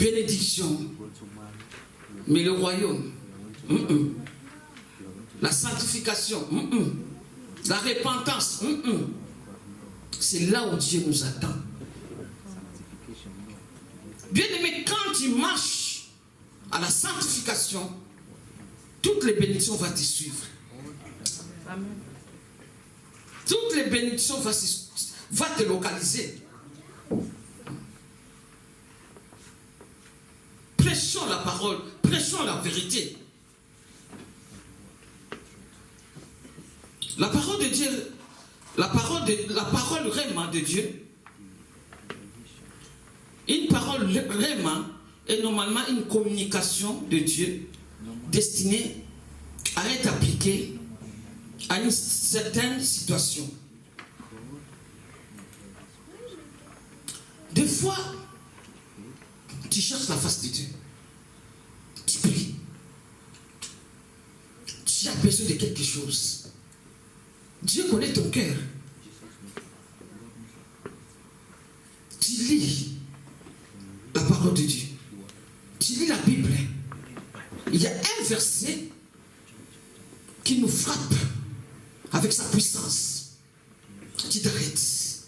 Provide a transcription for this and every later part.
bénédiction. Mais le royaume, la sanctification, la repentance, c'est là où Dieu nous attend. Bien aimé, quand tu marches à la sanctification, toutes les bénédictions vont te suivre. Amen. Toutes les bénédictions vont te localiser. Prêchons la parole, prêchons la vérité. La parole de Dieu, la parole réma de Dieu, une parole réma est normalement une communication de Dieu destinée à être appliquée à une certaine situation. Des fois, tu cherches la face de Dieu. Tu pries. Tu as besoin de quelque chose. Dieu connaît ton cœur. Tu lis la parole de Dieu. Tu lis la Bible. Il y a un verset qui nous frappe avec sa puissance. Tu t'arrêtes.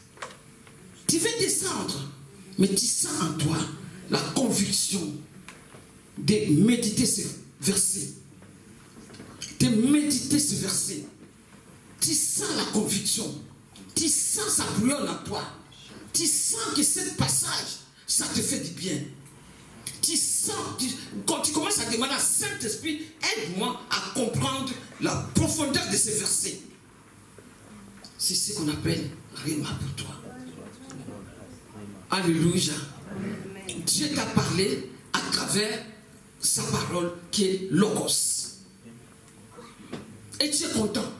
Tu veux descendre, mais tu sens en toi la conviction de méditer ce verset. De méditer ce verset. Tu sens la conviction. Tu sens ça bouillonne en toi. Tu sens que ce passage, ça te fait du bien. Tu sens, quand tu commences à demander à Saint-Esprit, aide-moi à comprendre la profondeur de ces versets. C'est ce qu'on appelle Réma pour toi. Alléluia. Dieu t'a parlé à travers sa parole qui est Logos. Et tu es content.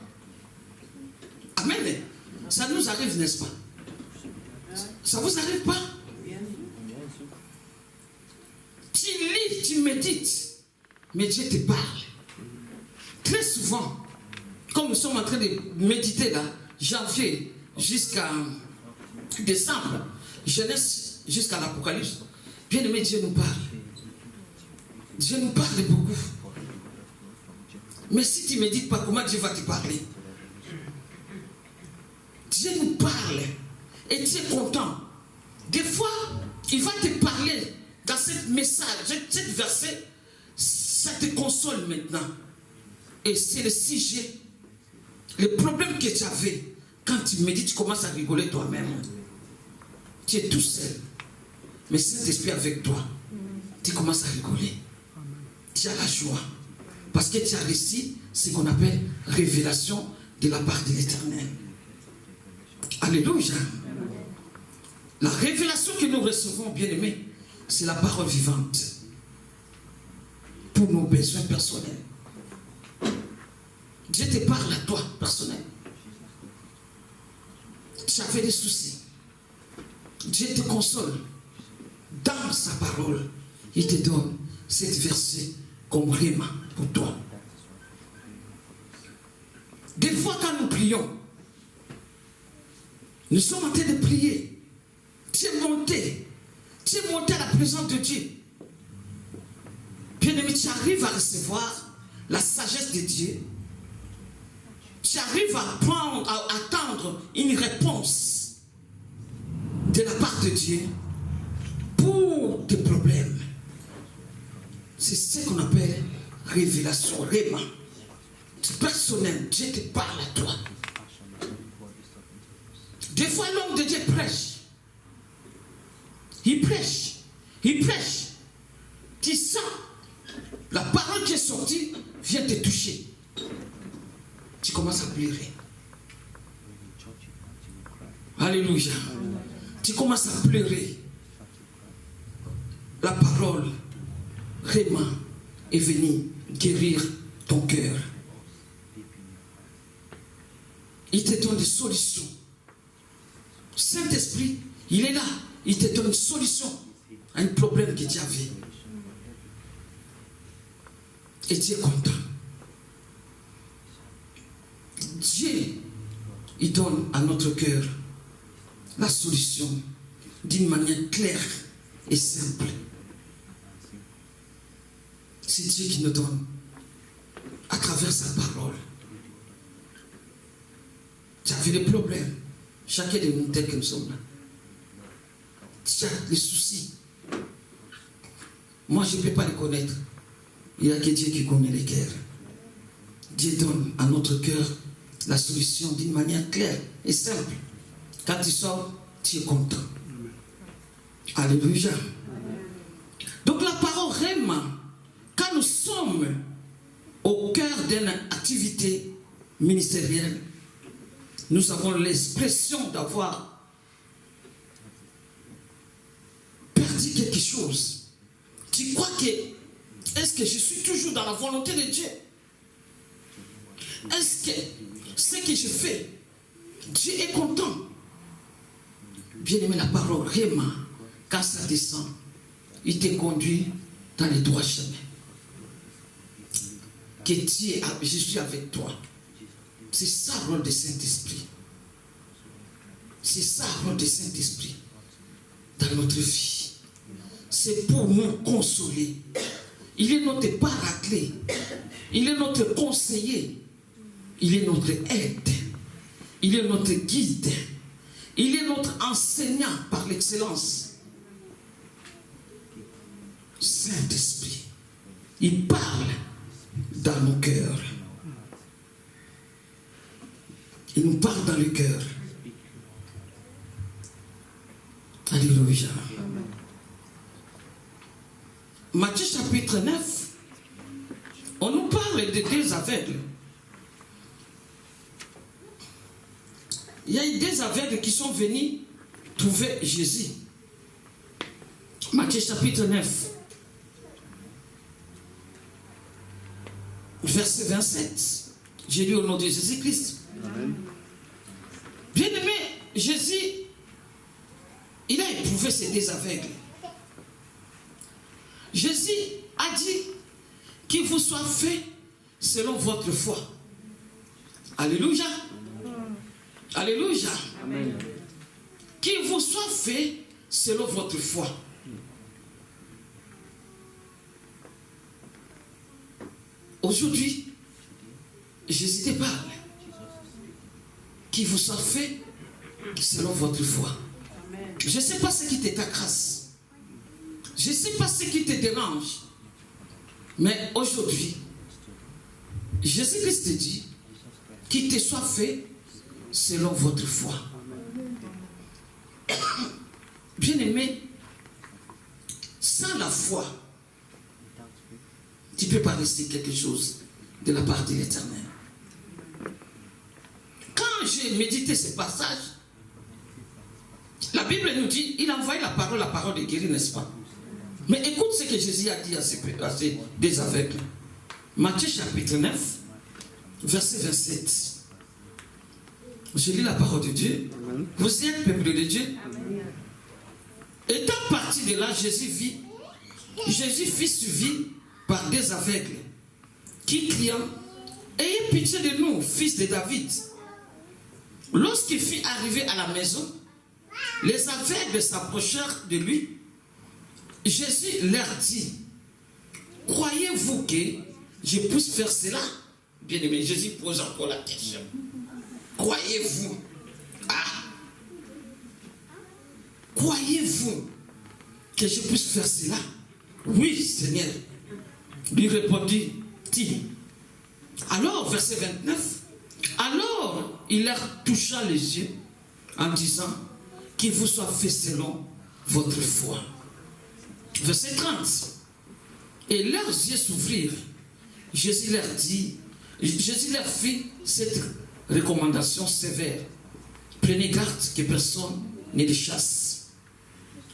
Amen. Ça nous arrive, n'est-ce pas? Ça vous arrive pas? Tu lis, tu médites, mais Dieu te parle. Très souvent, comme nous sommes en train de méditer là, janvier jusqu'à décembre, Genèse jusqu'à l'Apocalypse, bien aimé, Dieu nous parle. Dieu nous parle beaucoup. Mais si tu ne médites pas, comment Dieu va te parler? Dieu nous parle et tu es content. Des fois, il va te parler dans ce message, cet verset, ça te console maintenant. Et c'est le sujet, le problème que tu avais. Quand tu médites, tu commences à rigoler toi-même. Tu es tout seul. Mais Saint-Esprit avec toi, tu commences à rigoler. Tu as la joie. Parce que tu as reçu ce qu'on appelle révélation de la part de l'Éternel. Alléluia. La révélation que nous recevons, bien aimés, c'est la parole vivante pour nos besoins personnels. Dieu te parle à toi, personnel. Tu avais des soucis. Dieu te console. Dans sa parole, il te donne cette verset comme réma pour toi. Des fois, quand nous prions, nous sommes en train de prier. Tu es monté à la présence de Dieu. Bien aimé, tu arrives à recevoir la sagesse de Dieu. Tu arrives à attendre une réponse de la part de Dieu pour tes problèmes. C'est ce qu'on appelle révélation, réma. C'est personnel, Dieu te parle à toi. Des fois, l'homme de Dieu prêche. Il prêche. Tu sens, la parole qui est sortie vient te toucher. Tu commences à pleurer. Alléluia. Tu commences à pleurer. La parole, réma, est venue guérir ton cœur. Il te donne des solutions. Saint-Esprit, il est là. Il te donne une solution à un problème que tu avais. Et tu es content. Dieu, il donne à notre cœur la solution d'une manière claire et simple. C'est Dieu qui nous donne à travers sa parole. Tu as vu les problèmes. Chacun de nous, tel que nous sommes là. Tu as les soucis. Moi, je ne peux pas les connaître. Il n'y a que Dieu qui connaît les cœurs. Dieu donne à notre cœur la solution d'une manière claire et simple. Quand tu sors, tu es content. Alléluia. Donc la parole Réma, quand nous sommes au cœur d'une activité ministérielle, nous avons l'expression d'avoir perdu quelque chose. Tu crois que, est-ce que je suis toujours dans la volonté de Dieu? Est-ce que ce que je fais, Dieu est content? Bien aimé, la parole Réma, quand ça descend, il te conduit dans les droits chemins. Que Dieu, je suis avec toi. C'est ça le rôle du Saint-Esprit. C'est ça le rôle du Saint-Esprit dans notre vie. C'est pour nous consoler. Il est notre paraclet. Il est notre conseiller. Il est notre aide. Il est notre guide. Il est notre enseignant par l'excellence. Saint-Esprit, il parle dans nos cœurs. Il nous parle dans le cœur. Alléluia. Matthieu chapitre 9, on nous parle de deux aveugles. Il y a eu deux aveugles qui sont venus trouver Jésus. Matthieu chapitre 9, verset 27. J'ai lu au nom de Jésus-Christ. Bien aimé, Jésus, il a éprouvé ces deux aveugles. Jésus a dit qu'il vous soit fait selon votre foi. Alléluia. Alléluia. Amen. Qu'il vous soit fait selon votre foi. Aujourd'hui, Jésus te parle. Qu'il vous soit fait selon votre foi. Je ne sais pas ce qui te grâce. Je ne sais pas ce qui te dérange. Mais aujourd'hui, Jésus-Christ te dit qu'il te soit fait selon votre foi. Bien aimé, sans la foi, tu ne peux pas rester quelque chose de la part de l'Éternel. Quand j'ai médité ce passage, la Bible nous dit, il a envoyé la parole de guérir, n'est-ce pas? Mais écoute ce que Jésus a dit à ces deux aveugles. Matthieu chapitre 9, verset 27. Je lis la parole de Dieu. Vous êtes peuple de Dieu. Étant parti de là, Jésus fut suivi par des aveugles qui criant, ayez pitié de nous, fils de David. Lorsqu'il fut arrivé à la maison, les aveugles s'approchèrent de lui. Jésus leur dit, croyez-vous que je puisse faire cela? Bien aimé, Jésus pose encore la question. Croyez-vous? Croyez-vous que je puisse faire cela? Oui, Seigneur. Lui répondit-il. Alors, verset 29, alors il leur toucha les yeux en disant qu'il vous soit fait selon votre foi. Verset 30. Et leurs yeux s'ouvrirent. Jésus leur fit cette recommandation sévère. Prenez garde que personne ne les chasse.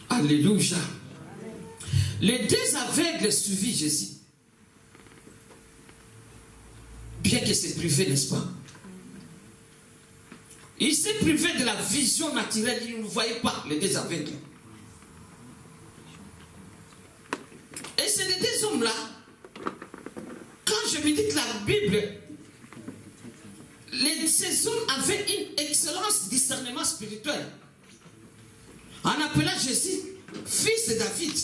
Alléluia. Les deux aveugles suivirent Jésus. Bien que c'est privé, n'est-ce pas? Il s'est privé de la vision naturelle. Il ne voyait pas les deux aveugles. Et c'est les deux hommes-là, quand je médite la Bible, ces hommes avaient une excellence discernement spirituel. En appelant Jésus fils de David.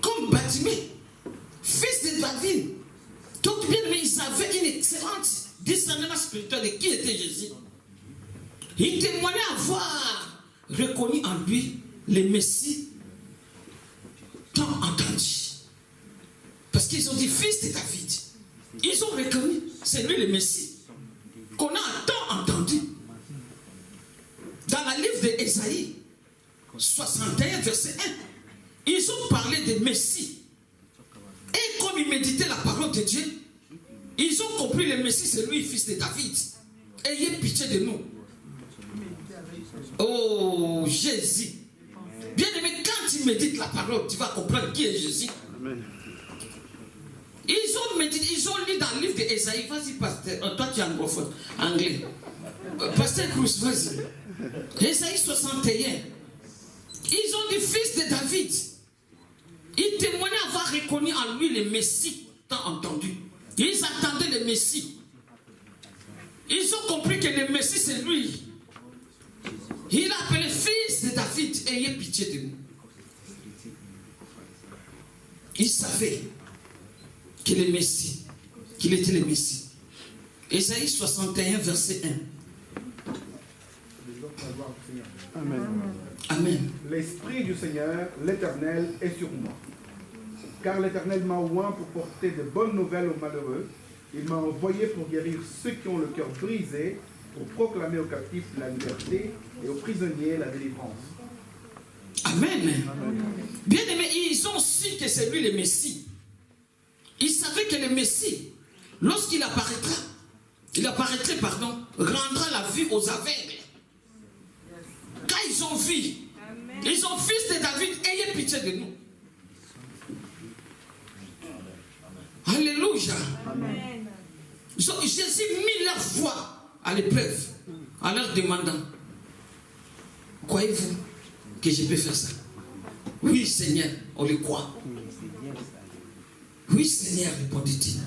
comme Bartimée, fils de David. Donc, bien aimé, ils avaient une excellente discernement spirituel de qui était Jésus. Ils témoignaient avoir reconnu en lui le Messie tant entendu. Parce qu'ils ont dit fils de David. Ils ont reconnu, c'est lui le Messie qu'on a tant entendu. Dans le livre d'Ésaïe 61, verset 1, ils ont parlé de Messie. Et comme ils méditaient la parole de Dieu, ils ont compris le Messie, c'est lui, fils de David. Ayez pitié de nous. Oh, Jésus. Bien aimé, quand tu médites la parole, tu vas comprendre qui est Jésus. Amen. Ils ont médité, ils ont lu dans le livre d'Ésaïe. Vas-y, pasteur. Toi, tu es anglophone, anglais. Pasteur Cruz, vas-y. Ésaïe 61. Ils ont dit fils de David. Ils témoignaient avoir reconnu en lui le Messie, tant entendu. Ils attendaient le Messie. Ils ont compris que le Messie, c'est lui. Il a appelé fils de David. Ayez pitié de nous. Ils savaient que le Messie, qu'il était le Messie. Ésaïe 61, verset 1. Amen. Amen. L'Esprit du Seigneur, l'Éternel, est sur moi. Car l'Éternel m'a oint pour porter de bonnes nouvelles aux malheureux. Il m'a envoyé pour guérir ceux qui ont le cœur brisé, pour proclamer aux captifs la liberté et aux prisonniers la délivrance. Amen. Amen. Bien aimé, ils ont su que c'est lui le Messie. Ils savaient que le Messie, lorsqu'il apparaîtrait, rendra la vue aux aveugles. Quand ils ont vu, ils ont fils de David, ayez pitié de nous. Alléluia. Amen. Jésus mit leur foi à l'épreuve en leur demandant, croyez-vous que je peux faire ça? Oui, Seigneur, on le croit. Oui, Seigneur, répondit-il.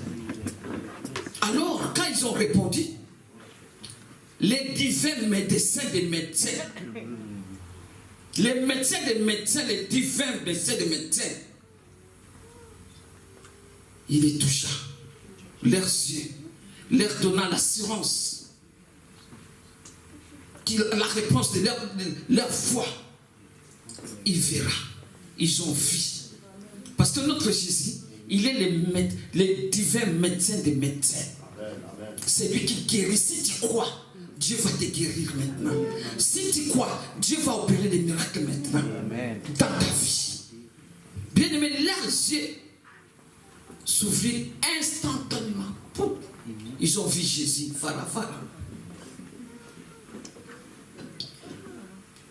Alors, quand ils ont répondu, les divins médecins des médecins, les médecins des médecins, les divins médecins des médecins, il les toucha, leurs yeux, leur donnant l'assurance, la réponse de leur foi. Il verra, ils ont vu. Parce que notre Jésus, il est le divin médecin des médecins. C'est lui qui guérit. Si tu crois, Dieu va te guérir maintenant. Si tu crois, Dieu va opérer des miracles maintenant. Dans ta vie. Bien aimé, leurs yeux s'ouvrirent instantanément. Ils ont vu Jésus. Voilà.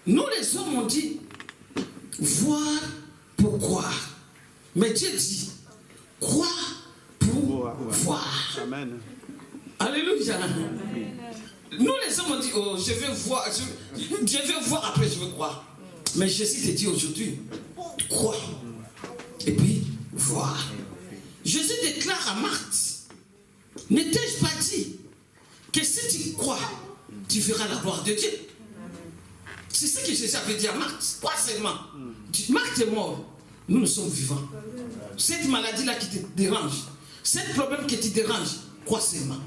Nous les hommes on dit voir pour croire. Mais Dieu dit croire pour voir. Amen. Alléluia. Nous les hommes on dit oh je vais voir, je vais voir après je vais croire. Mais Jésus te dit aujourd'hui croire et puis voir. Jésus déclare à Marthe, ne t'ai-je pas dit que si tu crois, tu verras la gloire de Dieu? C'est ce que Jésus avait dit à Marthe. Pas seulement. Marthe est mort. Nous sommes vivants. Cette maladie-là qui te dérange, ce problème qui te dérange, crois seulement.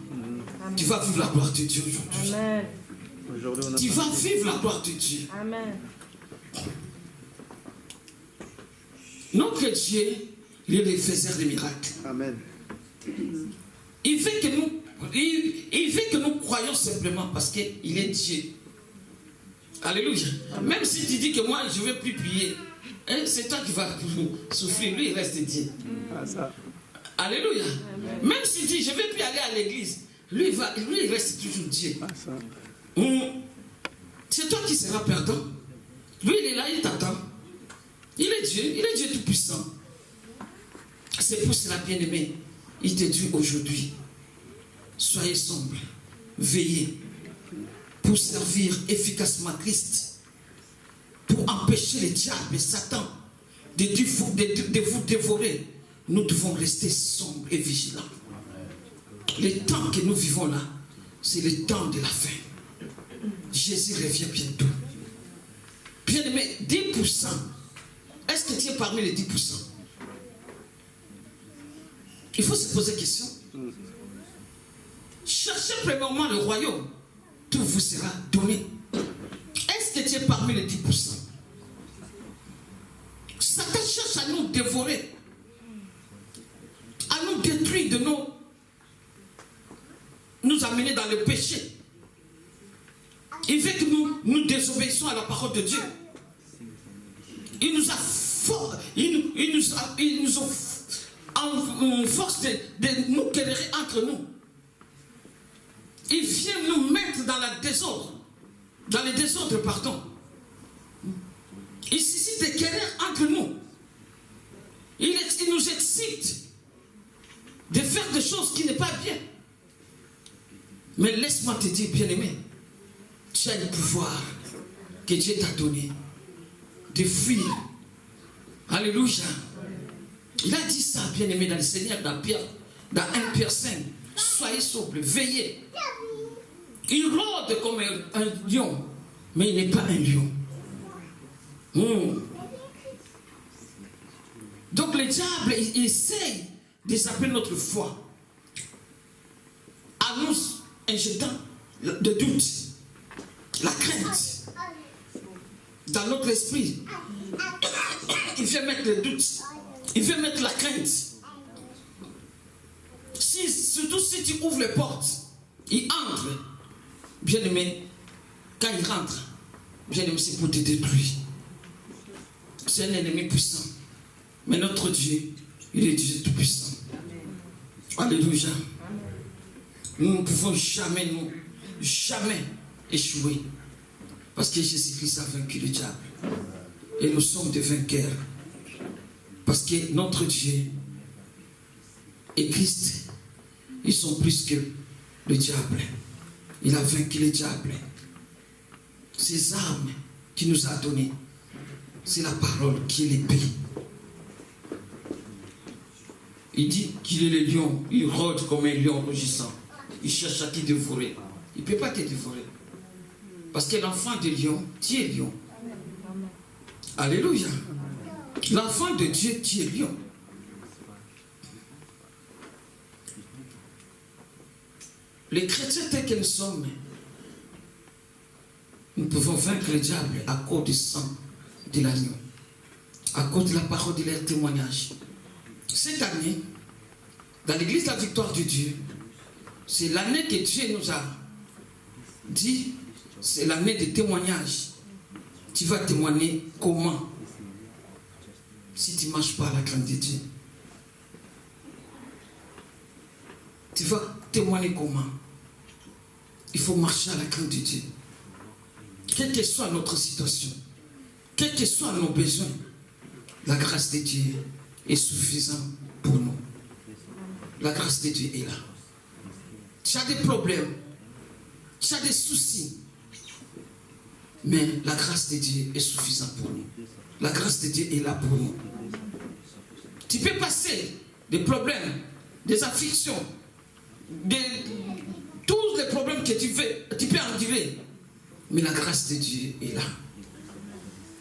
Tu vas vivre la gloire de Dieu aujourd'hui. Amen. Tu vas vivre la gloire de Dieu. Amen. Notre Dieu, il est le faiseur des miracles. Amen. Il veut que nous croyons simplement parce qu'il est Dieu. Alléluia. Même si tu dis que moi je ne vais plus prier, hein, c'est toi qui vas souffrir. Lui il reste Dieu. Alléluia. Même si tu dis je ne vais plus aller à l'église, lui il reste toujours Dieu. C'est toi qui seras perdant. Lui il est là, il t'attend. Il est Dieu tout puissant. C'est pour cela, bien aimé, il te dit aujourd'hui, soyez sombres, veillez pour servir efficacement Christ, pour empêcher le diable et Satan de vous dévorer. Nous devons rester sombres et vigilants. Le temps que nous vivons là, c'est le temps de la fin. Jésus revient bientôt. Bien aimé, 10%. Est-ce que tu es parmi les 10%? Il faut se poser question. Cherchez premièrement le royaume, tout vous sera donné. Est-ce que tu es parmi les 10%? Satan cherche à nous dévorer, à nous détruire, de nous amener dans le péché. Il veut que nous désobéissions à la parole de Dieu. Il nous a en force de nous quérir entre nous. Il vient nous mettre dans le désordre. Dans le désordre, pardon. Il suscite des querelles entre nous. Il nous excite de faire des choses qui n'est pas bien. Mais laisse-moi te dire, bien-aimé, tu as le pouvoir que Dieu t'a donné de fuir. Alléluia. Il a dit ça, bien-aimé, dans le Seigneur, dans 1 Pierre 5. Soyez sobres, veillez. Il rôde comme un lion, mais il n'est pas un lion. Donc le diable, il essaye de saper notre foi en nous injectant de doute, la crainte dans notre esprit. Il vient mettre le doute, il vient mettre la crainte. Surtout si tu ouvres les portes, il entre. Bien aimé, quand il rentre, bien aimé, c'est pour te détruire. C'est un ennemi puissant. Mais notre Dieu, il est Dieu tout puissant. Alléluia. Nous ne pouvons jamais échouer. Parce que Jésus-Christ a vaincu le diable. Et nous sommes des vainqueurs. Parce que notre Dieu et Christ, ils sont plus que le diable. Il a vaincu le diable. Ces armes qu'il nous a données, c'est la parole qui est l'épée. Il dit qu'il est le lion, il rôde comme un lion rugissant. Il cherche à te dévorer. Il ne peut pas te dévorer. Parce que l'enfant de lion, tu es lion. Alléluia. L'enfant de Dieu, tu es lion. Les chrétiens tels que nous sommes, nous pouvons vaincre le diable à cause du sang de l'agneau, à cause de la parole de leur témoignage. Cette année, dans l'église de la victoire de Dieu, c'est l'année que Dieu nous a dit, c'est l'année de témoignage. Tu vas témoigner comment? Si tu ne marches pas à la crainte de Dieu. Tu vas témoigner comment? Il faut marcher à la crainte de Dieu. Quelle que soit notre situation, quels que soient nos besoins, la grâce de Dieu est suffisante pour nous. La grâce de Dieu est là. Tu as des problèmes, tu as des soucis, mais la grâce de Dieu est suffisante pour nous. La grâce de Dieu est là pour nous. Tu peux passer des problèmes, des afflictions, tous les problèmes que tu peux endurer, mais la grâce de Dieu est là.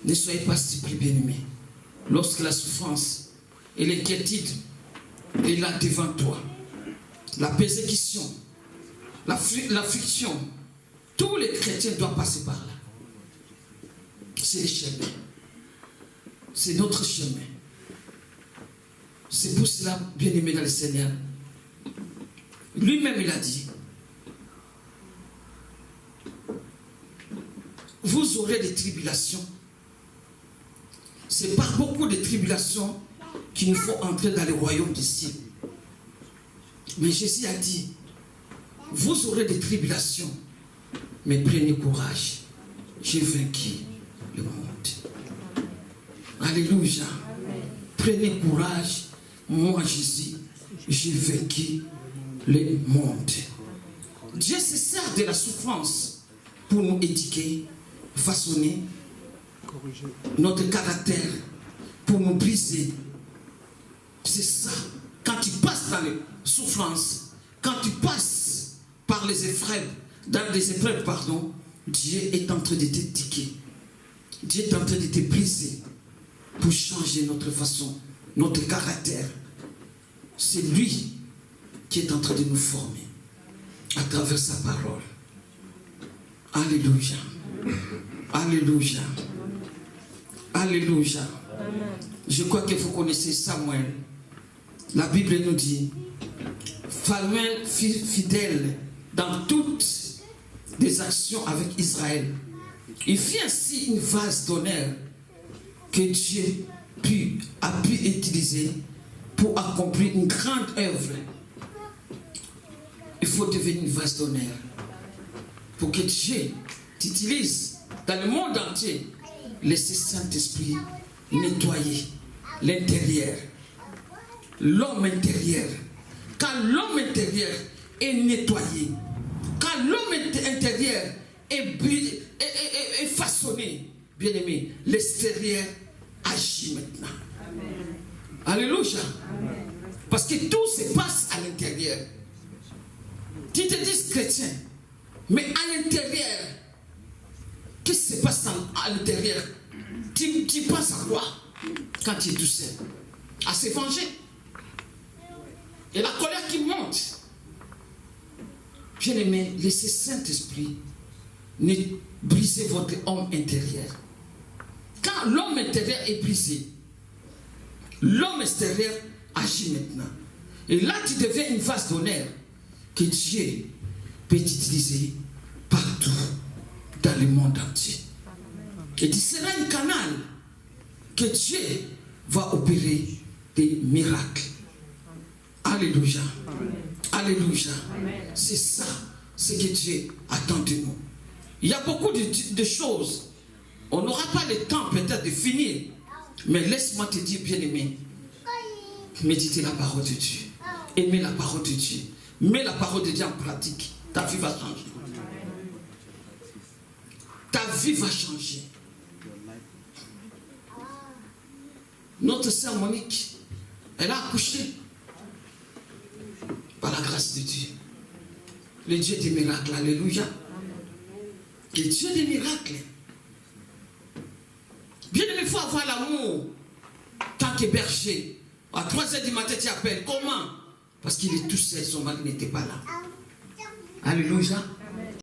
Ne soyez pas surpris, bien-aimés, lorsque la souffrance et l'inquiétude est là devant toi. La persécution, l'affliction, tous les chrétiens doivent passer par là. C'est le chemin. C'est notre chemin. C'est pour cela, bien-aimé dans le Seigneur, lui-même il a dit, vous aurez des tribulations. C'est par beaucoup de tribulations qu'il nous faut entrer dans le royaume des cieux. Mais Jésus a dit, vous aurez des tribulations, mais prenez courage. J'ai vaincu le monde. Alléluia. Prenez courage. Moi, Jésus, j'ai vaincu le monde. Dieu se sert de la souffrance pour nous éduquer, façonner notre caractère, pour nous briser. C'est ça. Quand tu passes dans les souffrances, quand tu passes par les épreuves, Dieu est en train de t'éduquer. Dieu est en train de te briser pour changer notre façon, notre caractère. c'est lui qui est en train de nous former à travers sa parole. Alléluia. Alléluia. Alléluia. Je crois que vous connaissez Samuel. La Bible nous dit, Samuel fut fidèle dans toutes les actions avec Israël. Il fit ainsi une vase d'honneur que Dieu a pu utiliser pour accomplir une grande œuvre. Il faut devenir une vase d'honneur pour que Dieu t'utilise dans le monde entier. Laissez Saint-Esprit nettoyer l'intérieur, l'homme intérieur. Quand l'homme intérieur est nettoyé, quand l'homme intérieur est façonné, bien aimé, l'extérieur agit maintenant. Amen. Alléluia. Amen. Parce que tout se passe à l'intérieur. Tu te dis chrétien, mais à l'intérieur, qu'est-ce qui se passe à l'intérieur? Tu penses à quoi quand tu es tout seul? À se venger. Et la colère qui monte. Bien aimé, laissez Saint-Esprit briser votre homme intérieur. Quand l'homme intérieur est brisé, l'homme extérieur agit maintenant. Et là, tu deviens une vase d'honneur que Dieu peut utiliser partout dans le monde entier. Et tu seras un canal que Dieu va opérer des miracles. Alléluia. Amen. Alléluia. C'est ça, ce que Dieu attend de nous. Il y a beaucoup de choses. On n'aura pas le temps peut-être de finir. Mais laisse-moi te dire, bien-aimé, méditez la parole de Dieu. Aimez la parole de Dieu. Mets la parole de Dieu en pratique. Ta vie va changer. Ta vie va changer. Notre sœur Monique, elle a accouché par la grâce de Dieu. Le Dieu des miracles. Alléluia. Le Dieu des miracles. Bien aimé, il faut avoir l'amour. Tant que berger, à 3h du matin, tu appelles. Comment? Parce qu'il est tout seul, son mari n'était pas là. Alléluia.